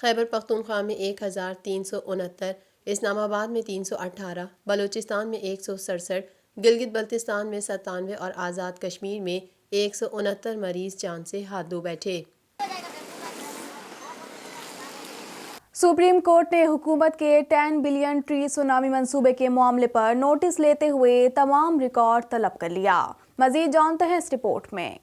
خیبر پختونخوا میں 1369، اسلام آباد میں 318، بلوچستان میں 167، گلگت بلتستان میں 97 اور آزاد کشمیر میں 169 مریض جان سے ہاتھ دھو بیٹھے۔ سپریم کورٹ نے حکومت کے 10 بلین ٹری سونامی منصوبے کے معاملے پر نوٹس لیتے ہوئے تمام ریکارڈ طلب کر لیا۔ مزید جانتے ہیں اس رپورٹ میں۔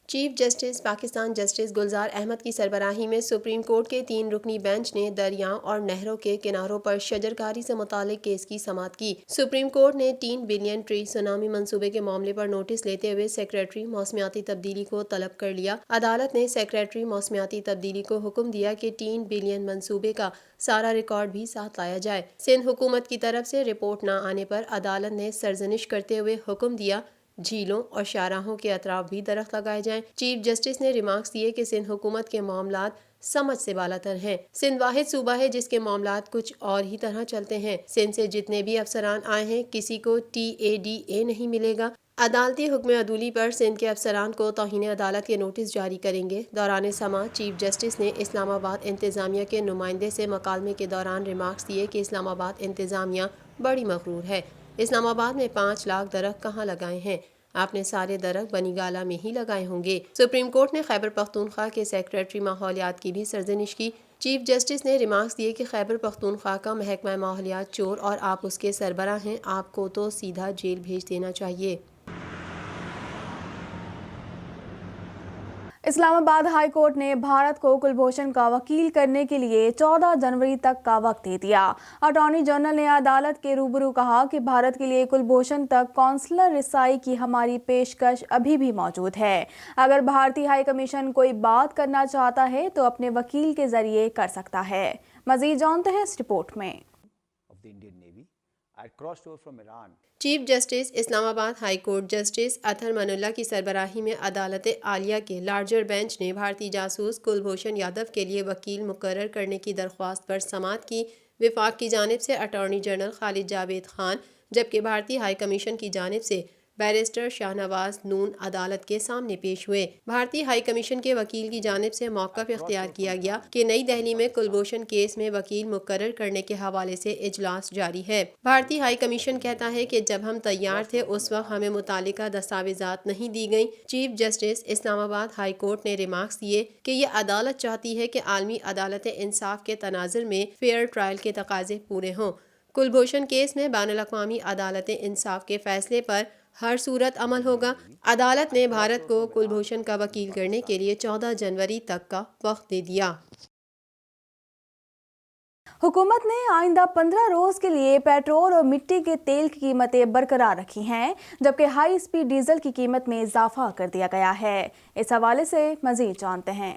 Chief justice Pakistan justice Gulzar Ahmed کی سربراہی میں سپریم کورٹ کے 3 رکنی بینچ نے دریاؤں اور نہروں کے کناروں پر شجرکاری سے متعلق کیس کی سماعت کی۔ سپریم کورٹ نے 3 بلین ٹری سونامی منصوبے کے معاملے پر نوٹس لیتے ہوئے سیکریٹری موسمیاتی تبدیلی کو طلب کر لیا۔ عدالت نے سیکریٹری موسمیاتی تبدیلی کو حکم دیا کہ 3 بلین منصوبے کا سارا ریکارڈ بھی ساتھ لایا جائے۔ سندھ حکومت کی طرف سے رپورٹ نہ آنے پر عدالت نے سرزنش کرتے ہوئے حکم دیا جھیلوں اور شاہراہوں کے اطراف بھی درخت لگائے جائیں۔ چیف جسٹس نے ریمارکس دیے کہ سندھ حکومت کے معاملات سمجھ سے بالا تر ہیں۔ سندھ واحد صوبہ ہے جس کے معاملات کچھ اور ہی طرح چلتے ہیں۔ سندھ سے جتنے بھی افسران آئے ہیں کسی کو TADA نہیں ملے گا۔ عدالتی حکم عدولی پر سندھ کے افسران کو توہین عدالت کے نوٹس جاری کریں گے۔ دوران سماعت چیف جسٹس نے اسلام آباد انتظامیہ کے نمائندے سے مکالمے کے دوران ریمارکس دیے کہ اسلام آباد انتظامیہ بڑی مغرور ہے۔ اسلام آباد میں 5 لاکھ درخت کہاں لگائے ہیں؟ آپ نے سارے درخت بنی گالہ میں ہی لگائے ہوں گے۔ سپریم کورٹ نے خیبر پختونخوا کے سیکریٹری ماحولیات کی بھی سرزنش کی۔ چیف جسٹس نے ریمارکس دیے کہ خیبر پختونخوا کا محکمہ ماحولیات چور اور آپ اس کے سربراہ ہیں، آپ کو تو سیدھا جیل بھیج دینا چاہیے۔ اسلام آباد ہائی کورٹ نے بھارت کو کلبھوشن کا وکیل کرنے کے لیے 14 جنوری تک کا وقت دے دیا۔ اٹارنی جنرل نے عدالت کے روبرو کہا کہ بھارت کے لیے کلبھوشن تک قونصلر رسائی کی ہماری پیشکش ابھی بھی موجود ہے۔ اگر بھارتی ہائی کمیشن کوئی بات کرنا چاہتا ہے تو اپنے وکیل کے ذریعے کر سکتا ہے۔ مزید جانتے ہیں اس رپورٹ میں۔ چیف جسٹس اسلام آباد ہائی کورٹ جسٹس اطہر من اللہ کی سربراہی میں عدالت عالیہ کے لارجر بینچ نے بھارتی جاسوس کلبھوشن یادو کے لیے وکیل مقرر کرنے کی درخواست پر سماعت کی۔ وفاق کی جانب سے اٹارنی جنرل خالد جاوید خان جبکہ بھارتی ہائی کمیشن کی جانب سے بیرسٹر شاہنواز نون عدالت کے سامنے پیش ہوئے۔ بھارتی ہائی کمیشن کے وکیل کی جانب سے موقف اختیار کیا گیا کہ نئی دہلی میں کلبھوشن کیس میں وکیل مقرر کرنے کے حوالے سے اجلاس جاری ہے۔ بھارتی ہائی کمیشن کہتا ہے کہ جب ہم تیار تھے اس وقت ہمیں متعلقہ دستاویزات نہیں دی گئیں۔ چیف جسٹس اسلام آباد ہائی کورٹ نے ریمارکس دیے کہ یہ عدالت چاہتی ہے کہ عالمی عدالت انصاف کے تناظر میں فیئر ٹرائل کے تقاضے پورے ہوں۔ کلبھوشن کیس میں بین الاقوامی عدالت انصاف کے فیصلے پر ہر صورت عمل ہوگا۔ عدالت نے بھارت کو کلبھوشن کا وکیل کرنے کے لیے 14 جنوری تک کا وقت دے دیا۔ حکومت نے آئندہ 15 روز کے لیے پیٹرول اور مٹی کے تیل کی قیمتیں برقرار رکھی ہیں جبکہ ہائی اسپیڈ ڈیزل کی قیمت میں اضافہ کر دیا گیا ہے۔ اس حوالے سے مزید جانتے ہیں۔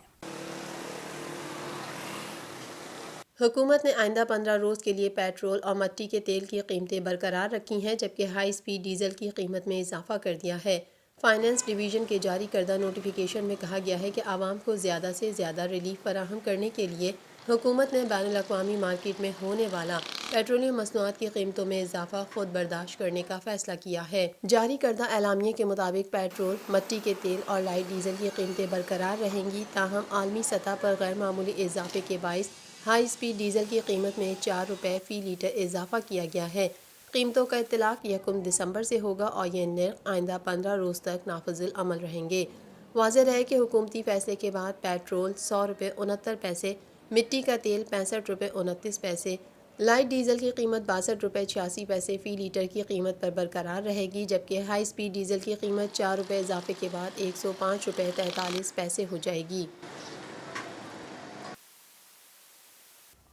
حکومت نے آئندہ 15 روز کے لیے پیٹرول اور مٹی کے تیل کی قیمتیں برقرار رکھی ہیں جبکہ ہائی اسپیڈ ڈیزل کی قیمت میں اضافہ کر دیا ہے۔ فائنانس ڈویژن کے جاری کردہ نوٹیفیکیشن میں کہا گیا ہے کہ عوام کو زیادہ سے زیادہ ریلیف فراہم کرنے کے لیے حکومت نے بین الاقوامی مارکیٹ میں ہونے والا پیٹرولیم مصنوعات کی قیمتوں میں اضافہ خود برداشت کرنے کا فیصلہ کیا ہے۔ جاری کردہ اعلامیے کے مطابق پیٹرول، مٹی کے تیل اور لائٹ ڈیزل کی قیمتیں برقرار رہیں گی، تاہم عالمی سطح پر غیر معمولی اضافے کے باعث ہائی اسپیڈ ڈیزل کی قیمت میں 4 روپے فی لیٹر اضافہ کیا گیا ہے۔ قیمتوں کا اطلاق 1 دسمبر سے ہوگا اور یہ نرخ آئندہ 15 روز تک نافذ العمل رہیں گے۔ واضح رہے کہ حکومتی فیصلے کے بعد پیٹرول 100 روپے 69 پیسے، مٹی کا تیل 65 روپے 29 پیسے، لائٹ ڈیزل کی قیمت 62 روپے 86 پیسے فی لیٹر کی قیمت پر برقرار رہے گی جبکہ ہائی اسپیڈ ڈیزل کی قیمت 4 روپے اضافے کے بعد 105 روپے 43 پیسے ہو جائے گی۔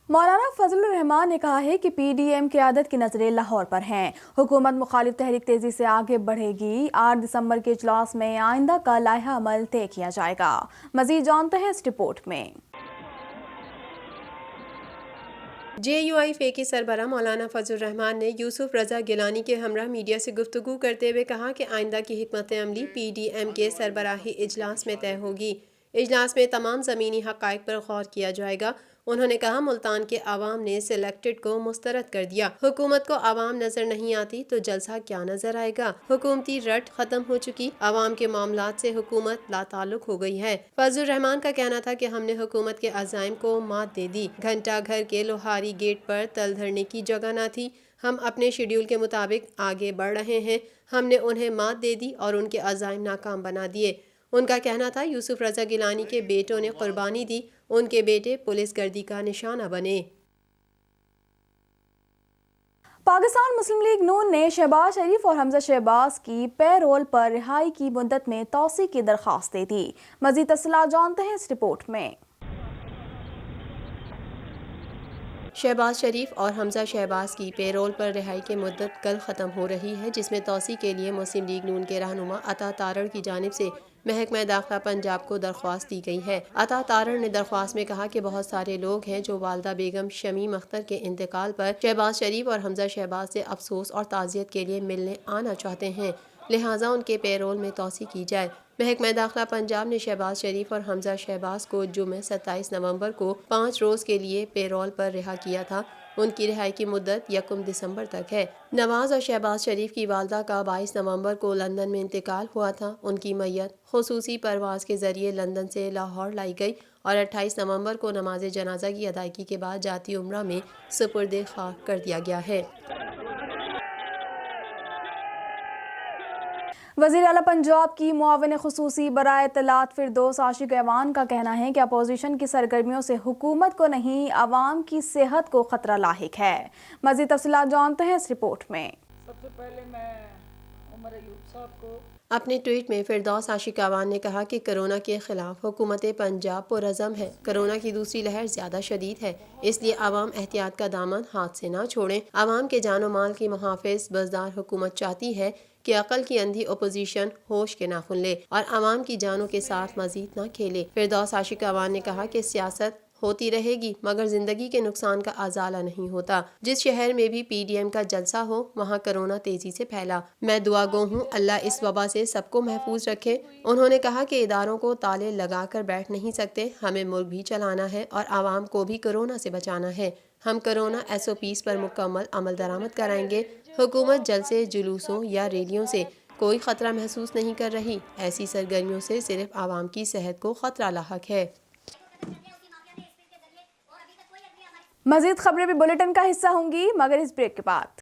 مولانا فضل الرحمان نے کہا ہے کہ PDM قیادت کی نظریں لاہور پر ہیں۔ حکومت مخالف تحریک تیزی سے آگے بڑھے گی۔ 8 دسمبر کے اجلاس میں آئندہ کا لائحہ عمل طے کیا جائے گا۔ مزید جانتے ہیں اس رپورٹ میں۔ JUI فے کے سربراہ مولانا فضل الرحمان نے یوسف رضا گیلانی کے ہمراہ میڈیا سے گفتگو کرتے ہوئے کہا کہ آئندہ کی حکمت عملی PDM کے سربراہی اجلاس میں طے ہوگی۔ اجلاس میں تمام زمینی حقائق پر غور کیا جائے گا۔ انہوں نے کہا ملتان کے عوام نے سلیکٹڈ کو مسترد کر دیا، حکومت کو عوام نظر نہیں آتی تو جلسہ کیا نظر آئے گا، حکومتی رٹ ختم ہو چکی، عوام کے معاملات سے حکومت لا تعلق ہو گئی ہے۔ فضل الرحمان کا کہنا تھا کہ ہم نے حکومت کے عزائم کو مات دے دی، گھنٹہ گھر کے لوہاری گیٹ پر تل دھرنے کی جگہ نہ تھی، ہم اپنے شیڈول کے مطابق آگے بڑھ رہے ہیں، ہم نے انہیں مات دے دی اور ان کے عزائم ناکام بنا دیے۔ ان کا کہنا تھا یوسف رضا گیلانی کے بیٹوں نے قربانی دی، ان کے بیٹے پولیس گردی کا نشانہ بنے۔ پاکستان مسلم لیگ نون نے شہباز شریف اور حمزہ شہباز کی پے رول پر رہائی کی مدت میں توسیع کی درخواست دے دی۔ مزید تفصیلات جانتے ہیں اس رپورٹ میں۔ شہباز شریف اور حمزہ شہباز کی پے رول پر رہائی کی مدت کل ختم ہو رہی ہے، جس میں توسیع کے لیے مسلم لیگ نون کے رہنما عطا تارڑ کی جانب سے محکمہ داخلہ پنجاب کو درخواست دی گئی ہے۔ عطا تارڑ نے درخواست میں کہا کہ بہت سارے لوگ ہیں جو والدہ بیگم شمیم اختر کے انتقال پر شہباز شریف اور حمزہ شہباز سے افسوس اور تعزیت کے لیے ملنے آنا چاہتے ہیں، لہٰذا ان کے پے رول میں توسیع کی جائے۔ محکمہ داخلہ پنجاب نے شہباز شریف اور حمزہ شہباز کو جمعہ 27 نومبر کو 5 روز کے لیے پے رول پر رہا کیا تھا۔ ان کی رہائی کی مدت 1 دسمبر تک ہے۔ نواز اور شہباز شریف کی والدہ کا 22 نومبر کو لندن میں انتقال ہوا تھا۔ ان کی میت خصوصی پرواز کے ذریعے لندن سے لاہور لائی گئی اور 28 نومبر کو نماز جنازہ کی ادائیگی کے بعد جاتی عمرہ میں سپرد خاک کر دیا گیا ہے۔ وزیر اعلیٰ پنجاب کی معاون خصوصی برائے اطلاعات فردوس عاشق ایوان کا کہنا ہے کہ اپوزیشن کی سرگرمیوں سے حکومت کو نہیں، عوام کی صحت کو خطرہ لاحق ہے۔ مزید تفصیلات جانتے ہیں اس رپورٹ میں۔ سب سے پہلے میں عمر ایوب صاحب کو اپنے ٹویٹ میں فردوس عاشق ایوان نے کہا کہ کرونا کے خلاف حکومت پنجاب پرعزم ہے۔ کرونا کی دوسری لہر زیادہ شدید ہے، اس لیے عوام احتیاط کا دامن ہاتھ سے نہ چھوڑیں۔ عوام کے جان و مال کی محافظ بزدار حکومت چاہتی ہے کہ عقل کی اندھی اپوزیشن ہوش کے ناخن لے اور عوام کی جانوں کے ساتھ مزید نہ کھیلے۔ فردوس عاشق ایوان نے کہا کہ سیاست ہوتی رہے گی مگر زندگی کے نقصان کا ازالہ نہیں ہوتا۔ جس شہر میں بھی پی ڈی ایم کا جلسہ ہو وہاں کرونا تیزی سے پھیلا۔ میں دعا گو ہوں اللہ اس وبا سے سب کو محفوظ رکھے۔ انہوں نے کہا کہ اداروں کو تالے لگا کر بیٹھ نہیں سکتے، ہمیں ملک بھی چلانا ہے اور عوام کو بھی کرونا سے بچانا ہے۔ ہم کرونا SOPs پر مکمل عمل درآمد کرائیں گے۔ حکومت جلسے، جلوسوں یا ریلیوں سے کوئی خطرہ محسوس نہیں کر رہی، ایسی سرگرمیوں سے صرف عوام کی صحت کو خطرہ لاحق ہے۔ مزید خبریں بھی بلیٹن کا حصہ ہوں گی مگر اس بریک کے بعد۔